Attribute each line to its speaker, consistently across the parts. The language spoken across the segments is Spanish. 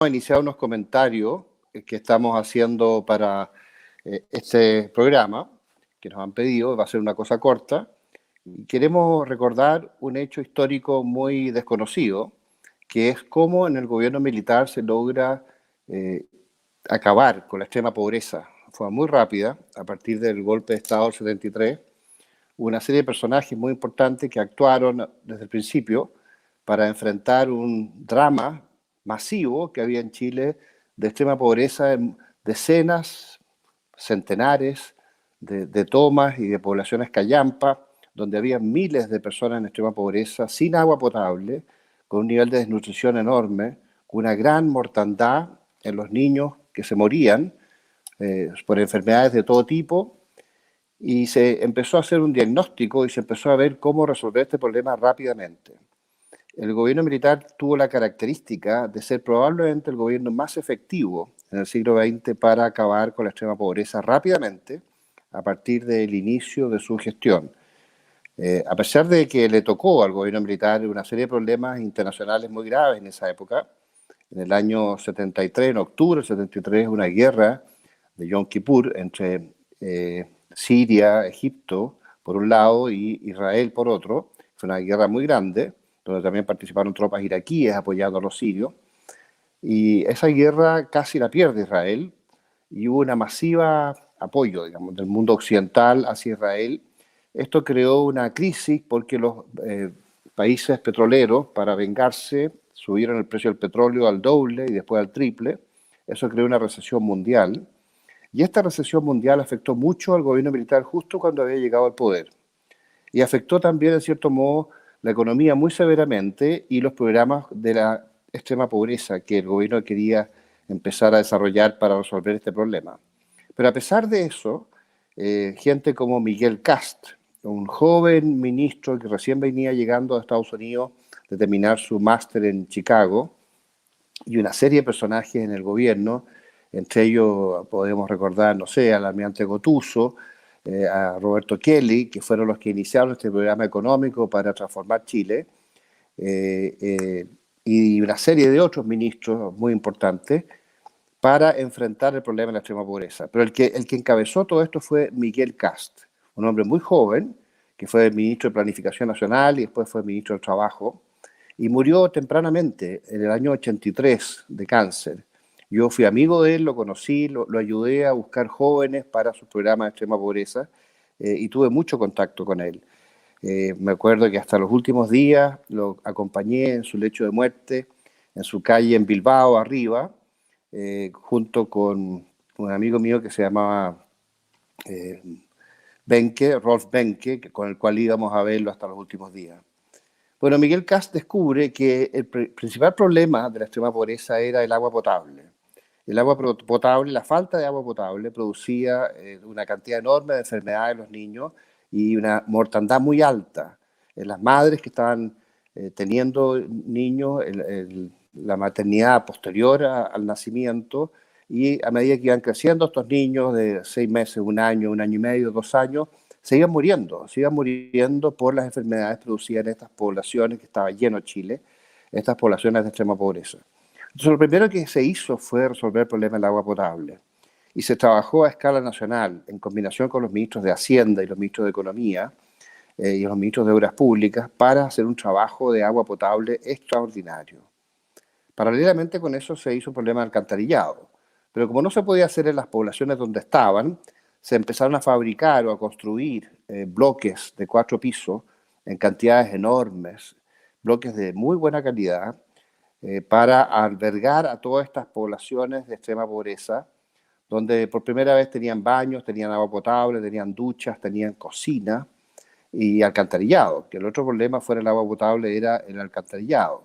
Speaker 1: Iniciar unos comentarios que estamos haciendo para este programa que nos han pedido. Va a ser una cosa corta. Queremos recordar un hecho histórico muy desconocido, que es cómo en el gobierno militar se logra acabar con la extrema pobreza. Fue muy rápida, a partir del golpe de Estado del 73, hubo una serie de personajes muy importantes que actuaron desde el principio para enfrentar un drama masivo que había en Chile de extrema pobreza en decenas, centenares de tomas y de poblaciones callampa, donde había miles de personas en extrema pobreza, sin agua potable, con un nivel de desnutrición enorme, con una gran mortandad en los niños que se morían por enfermedades de todo tipo, y se empezó a hacer un diagnóstico y se empezó a ver cómo resolver este problema rápidamente. El gobierno militar tuvo la característica de ser probablemente el gobierno más efectivo en el siglo XX para acabar con la extrema pobreza rápidamente a partir del inicio de su gestión. A pesar de que le tocó al gobierno militar una serie de problemas internacionales muy graves en esa época, en el año 73, en octubre del 73, una guerra de Yom Kippur entre Siria, Egipto, por un lado, y Israel, por otro. Fue una guerra muy grande, donde también participaron tropas iraquíes apoyando a los sirios. Y esa guerra casi la pierde Israel, y hubo una masiva apoyo, digamos, del mundo occidental hacia Israel. Esto creó una crisis porque los países petroleros, para vengarse, subieron el precio del petróleo al doble y después al triple. Eso creó una recesión mundial. Y esta recesión mundial afectó mucho al gobierno militar justo cuando había llegado al poder. Y afectó también, en cierto modo, la economía muy severamente y los programas de la extrema pobreza que el gobierno quería empezar a desarrollar para resolver este problema. Pero a pesar de eso, gente como Miguel Kast, un joven ministro que recién venía llegando a Estados Unidos de terminar su máster en Chicago, y una serie de personajes en el gobierno, entre ellos podemos recordar, no sé, al almirante Gotuso, a Roberto Kelly, que fueron los que iniciaron este programa económico para transformar Chile, y una serie de otros ministros muy importantes para enfrentar el problema de la extrema pobreza. Pero el que encabezó todo esto fue Miguel Kast, un hombre muy joven, que fue ministro de Planificación Nacional y después fue ministro del Trabajo, y murió tempranamente, en el año 83, de cáncer. Yo fui amigo de él, lo conocí, lo ayudé a buscar jóvenes para su programa de extrema pobreza y tuve mucho contacto con él. Me acuerdo que hasta los últimos días lo acompañé en su lecho de muerte, en su calle en Bilbao, arriba, junto con un amigo mío que se llamaba Benke, Rolf Benke, con el cual íbamos a verlo hasta los últimos días. Bueno, Miguel Kast descubre que el principal problema de la extrema pobreza era el agua potable. El agua potable, la falta de agua potable producía una cantidad enorme de enfermedades en los niños y una mortandad muy alta en las madres que estaban teniendo niños, la maternidad posterior al nacimiento, y a medida que iban creciendo estos niños de 6 meses, un año y medio, 2 años, se iban muriendo por las enfermedades producidas en estas poblaciones que estaba lleno Chile, estas poblaciones de extrema pobreza. Entonces, lo primero que se hizo fue resolver el problema del agua potable. Y se trabajó a escala nacional, en combinación con los ministros de Hacienda y los ministros de Economía y los ministros de Obras Públicas, para hacer un trabajo de agua potable extraordinario. Paralelamente con eso se hizo un problema de alcantarillado. Pero como no se podía hacer en las poblaciones donde estaban, se empezaron a fabricar o a construir bloques de 4 pisos en cantidades enormes, bloques de muy buena calidad, para albergar a todas estas poblaciones de extrema pobreza, donde por primera vez tenían baños, tenían agua potable, tenían duchas, tenían cocina y alcantarillado, que el otro problema fuera el agua potable era el alcantarillado,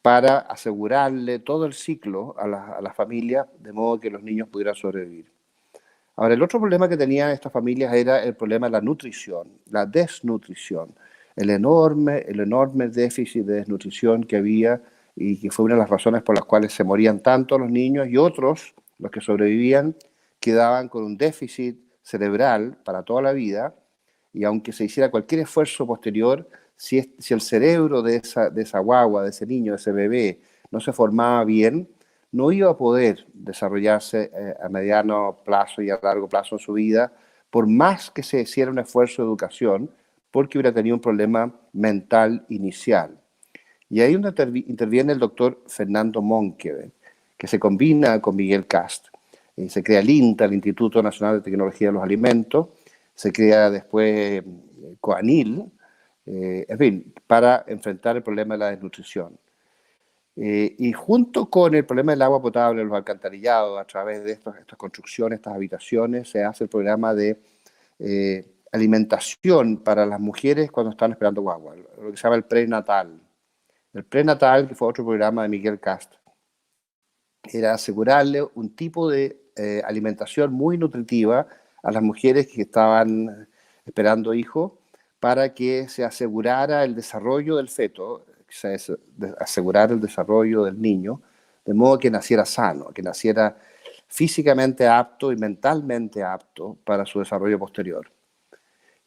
Speaker 1: para asegurarle todo el ciclo a la familia, de modo que los niños pudieran sobrevivir. Ahora, el otro problema que tenían estas familias era el problema de la nutrición, la desnutrición, el enorme déficit de desnutrición que había y que fue una de las razones por las cuales se morían tanto los niños, y otros, los que sobrevivían, quedaban con un déficit cerebral para toda la vida, y aunque se hiciera cualquier esfuerzo posterior, si el cerebro de esa guagua, de ese niño, de ese bebé, no se formaba bien, no iba a poder desarrollarse a mediano plazo y a largo plazo en su vida, por más que se hiciera un esfuerzo de educación, porque hubiera tenido un problema mental inicial. Y ahí donde interviene el doctor Fernando Monke, que se combina con Miguel Cast. Se crea el INTA, el Instituto Nacional de Tecnología de los Alimentos, se crea después COANIL, en fin, para enfrentar el problema de la desnutrición. Y junto con el problema del agua potable, los alcantarillados, a través de estas construcciones, estas habitaciones, se hace el programa de alimentación para las mujeres cuando están esperando guagua, lo que se llama el prenatal. El prenatal, que fue otro programa de Miguel Cast, era asegurarle un tipo de alimentación muy nutritiva a las mujeres que estaban esperando hijos para que se asegurara el desarrollo del feto, asegurar el desarrollo del niño, de modo que naciera sano, que naciera físicamente apto y mentalmente apto para su desarrollo posterior.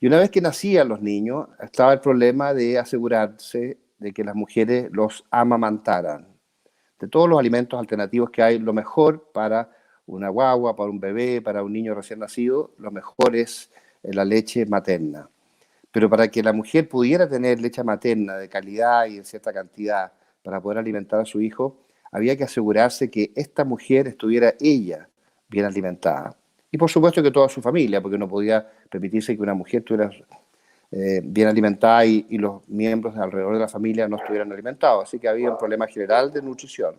Speaker 1: Y una vez que nacían los niños, estaba el problema de asegurarse de que las mujeres los amamantaran. De todos los alimentos alternativos que hay, lo mejor para una guagua, para un bebé, para un niño recién nacido, lo mejor es la leche materna. Pero para que la mujer pudiera tener leche materna de calidad y en cierta cantidad para poder alimentar a su hijo, había que asegurarse que esta mujer estuviera ella bien alimentada. Y por supuesto que toda su familia, porque no podía permitirse que una mujer estuviera bien alimentada y los miembros alrededor de la familia no estuvieran alimentados. Así que había un problema general de nutrición.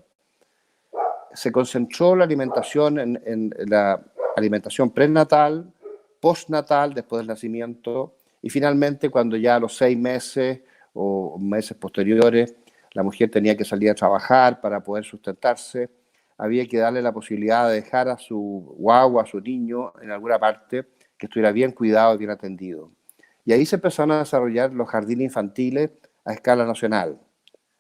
Speaker 1: Se concentró la alimentación en la alimentación prenatal, postnatal, después del nacimiento, y finalmente cuando ya a los 6 meses o meses posteriores la mujer tenía que salir a trabajar para poder sustentarse, había que darle la posibilidad de dejar a su guagua, a su niño, en alguna parte que estuviera bien cuidado y bien atendido. Y ahí se empezaron a desarrollar los jardines infantiles a escala nacional.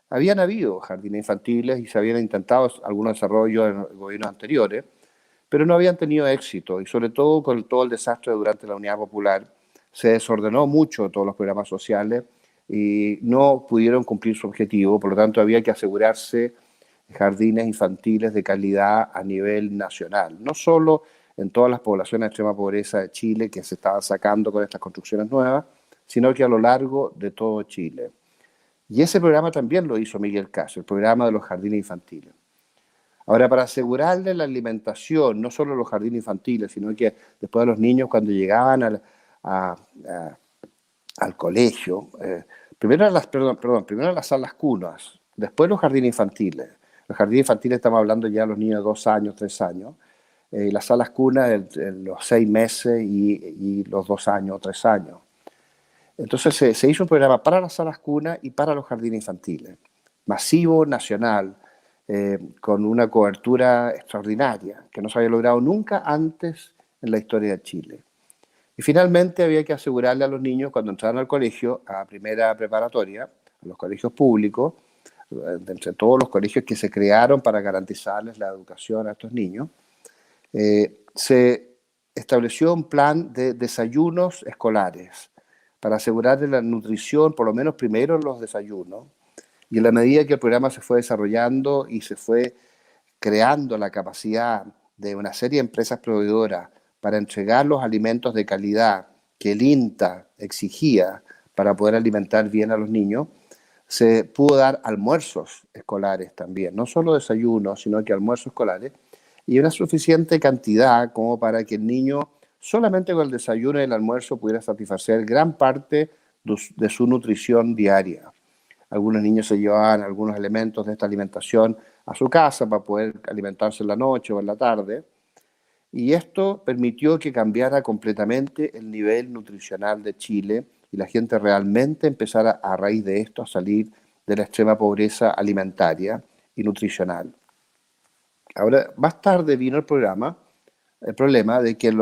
Speaker 1: Habían habido jardines infantiles y se habían intentado algunos desarrollos en gobiernos anteriores, pero no habían tenido éxito y sobre todo con todo el desastre durante la Unidad Popular se desordenó mucho todos los programas sociales y no pudieron cumplir su objetivo, por lo tanto había que asegurarse jardines infantiles de calidad a nivel nacional, no solo en todas las poblaciones de extrema pobreza de Chile que se estaban sacando con estas construcciones nuevas, sino que a lo largo de todo Chile. Y ese programa también lo hizo Miguel Caso, el programa de los jardines infantiles. Ahora, para asegurarle la alimentación, no solo los jardines infantiles, sino que después de los niños cuando llegaban al colegio, primero las salas cunas, después los jardines infantiles. Los jardines infantiles estamos hablando ya de los niños de 2 años, 3 años, las salas cunas los 6 meses y los 2 años, 3 años. Entonces se hizo un programa para las salas cunas y para los jardines infantiles, masivo, nacional, con una cobertura extraordinaria, que no se había logrado nunca antes en la historia de Chile. Y finalmente había que asegurarle a los niños cuando entraban al colegio, a primera preparatoria, a los colegios públicos, entre todos los colegios que se crearon para garantizarles la educación a estos niños, se estableció un plan de desayunos escolares para asegurarle la nutrición, por lo menos primero los desayunos, y en la medida que el programa se fue desarrollando y se fue creando la capacidad de una serie de empresas proveedoras para entregar los alimentos de calidad que el INTA exigía para poder alimentar bien a los niños, se pudo dar almuerzos escolares también, no solo desayunos, sino que almuerzos escolares, y una suficiente cantidad como para que el niño, solamente con el desayuno y el almuerzo, pudiera satisfacer gran parte de su nutrición diaria. Algunos niños se llevaban algunos elementos de esta alimentación a su casa para poder alimentarse en la noche o en la tarde, y esto permitió que cambiara completamente el nivel nutricional de Chile y la gente realmente empezara a raíz de esto a salir de la extrema pobreza alimentaria y nutricional. Ahora, más tarde vino el problema de que en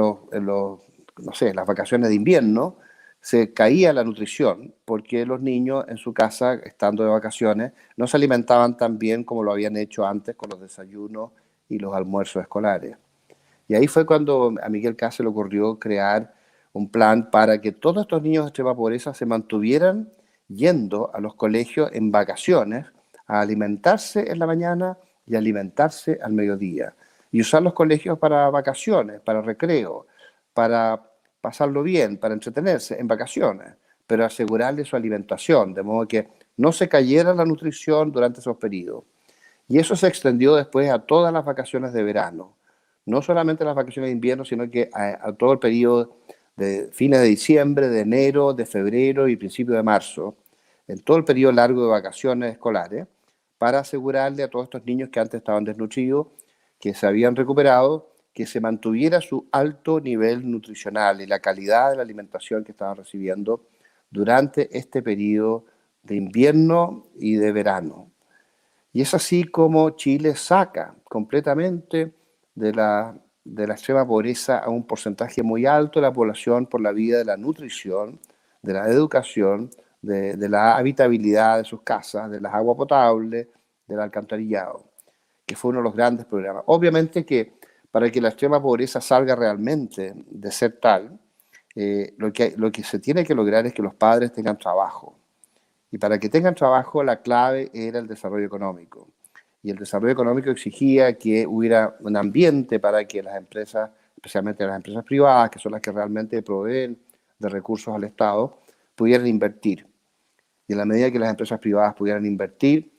Speaker 1: las vacaciones de invierno se caía la nutrición porque los niños en su casa, estando de vacaciones, no se alimentaban tan bien como lo habían hecho antes con los desayunos y los almuerzos escolares. Y ahí fue cuando a Miguel Caso se le ocurrió crear un plan para que todos estos niños de extrema pobreza se mantuvieran yendo a los colegios en vacaciones a alimentarse en la mañana y alimentarse al mediodía. Y usar los colegios para vacaciones, para recreo, para pasarlo bien, para entretenerse en vacaciones, pero asegurarle su alimentación, de modo que no se cayera la nutrición durante esos periodos. Y eso se extendió después a todas las vacaciones de verano. No solamente las vacaciones de invierno, sino que a todo el periodo de fines de diciembre, de enero, de febrero y principio de marzo, en todo el periodo largo de vacaciones escolares, para asegurarle a todos estos niños que antes estaban desnutridos, que se habían recuperado, que se mantuviera su alto nivel nutricional y la calidad de la alimentación que estaban recibiendo durante este periodo de invierno y de verano. Y es así como Chile saca completamente de la extrema pobreza a un porcentaje muy alto de la población por la vía de la nutrición, de la educación, de la habitabilidad de sus casas, de las aguas potables, del alcantarillado, que fue uno de los grandes programas. Obviamente que para que la extrema pobreza salga realmente de ser tal, lo que se tiene que lograr es que los padres tengan trabajo. Y para que tengan trabajo, la clave era el desarrollo económico. Y el desarrollo económico exigía que hubiera un ambiente para que las empresas, especialmente las empresas privadas, que son las que realmente proveen de recursos al Estado, pudieran invertir. Y en la medida que las empresas privadas pudieran invertir,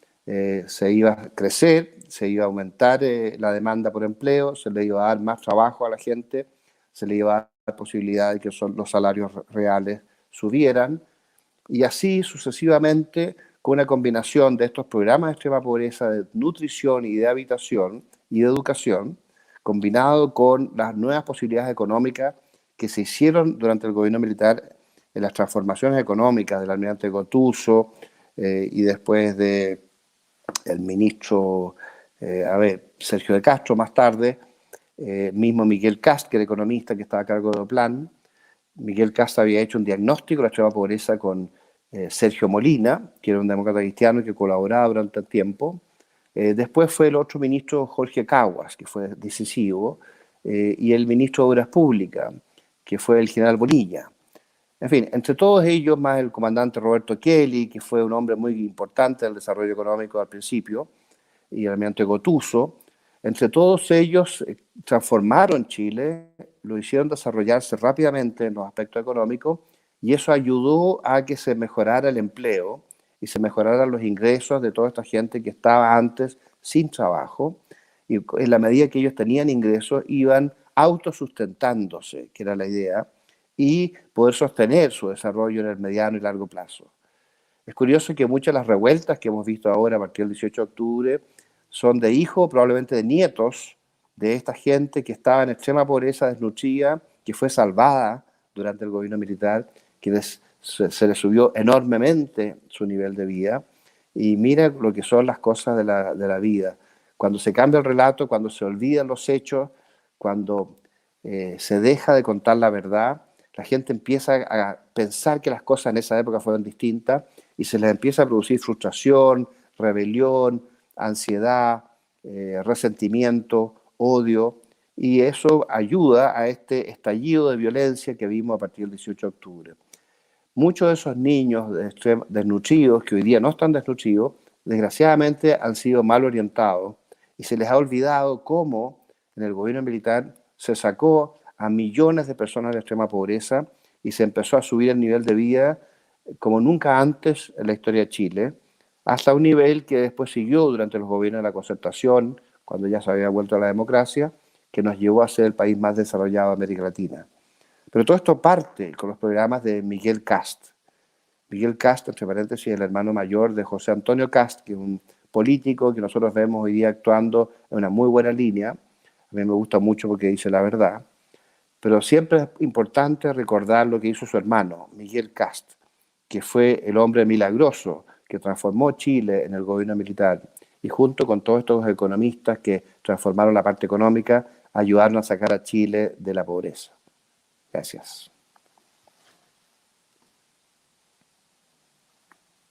Speaker 1: se iba a crecer, se iba a aumentar la demanda por empleo, se le iba a dar más trabajo a la gente, se le iba a dar posibilidad de que los salarios reales subieran, y así sucesivamente, con una combinación de estos programas de extrema pobreza, de nutrición y de habitación y de educación, combinado con las nuevas posibilidades económicas que se hicieron durante el gobierno militar en las transformaciones económicas del almirante Gotuso y después de el ministro, Sergio de Castro más tarde, mismo Miguel Kast, que era economista que estaba a cargo de Plan. Miguel Kast había hecho un diagnóstico de la extrema pobreza con Sergio Molina, que era un demócrata cristiano que colaboraba durante el tiempo. Después fue el otro ministro Jorge Caguas, que fue decisivo, y el ministro de Obras Públicas, que fue el general Bonilla. En fin, entre todos ellos, más el comandante Roberto Kelly, que fue un hombre muy importante en el desarrollo económico al principio, y el almirante Gotuso, entre todos ellos transformaron Chile, lo hicieron desarrollarse rápidamente en los aspectos económicos, y eso ayudó a que se mejorara el empleo y se mejoraran los ingresos de toda esta gente que estaba antes sin trabajo, y en la medida que ellos tenían ingresos iban autosustentándose, que era la idea, y poder sostener su desarrollo en el mediano y largo plazo. Es curioso que muchas de las revueltas que hemos visto ahora a partir del 18 de octubre son de hijos, probablemente de nietos, de esta gente que estaba en extrema pobreza, desnutrida, que fue salvada durante el gobierno militar, que se le subió enormemente su nivel de vida. Y mira lo que son las cosas de la vida. Cuando se cambia el relato, cuando se olvidan los hechos, cuando se deja de contar la verdad, la gente empieza a pensar que las cosas en esa época fueron distintas y se les empieza a producir frustración, rebelión, ansiedad, resentimiento, odio, y eso ayuda a este estallido de violencia que vimos a partir del 18 de octubre. Muchos de esos niños desnutridos, que hoy día no están desnutridos, desgraciadamente han sido mal orientados y se les ha olvidado cómo en el gobierno militar se sacó a millones de personas de extrema pobreza y se empezó a subir el nivel de vida como nunca antes en la historia de Chile, hasta un nivel que después siguió durante los gobiernos de la Concertación, cuando ya se había vuelto a la democracia, que nos llevó a ser el país más desarrollado de América Latina. Pero todo esto parte con los programas de Miguel Kast. Miguel Kast, entre paréntesis, el hermano mayor de José Antonio Kast, que es un político que nosotros vemos hoy día actuando en una muy buena línea. A mí me gusta mucho porque dice la verdad. Pero siempre es importante recordar lo que hizo su hermano, Miguel Kast, que fue el hombre milagroso que transformó Chile en el gobierno militar y junto con todos estos economistas que transformaron la parte económica, ayudaron a sacar a Chile de la pobreza. Gracias.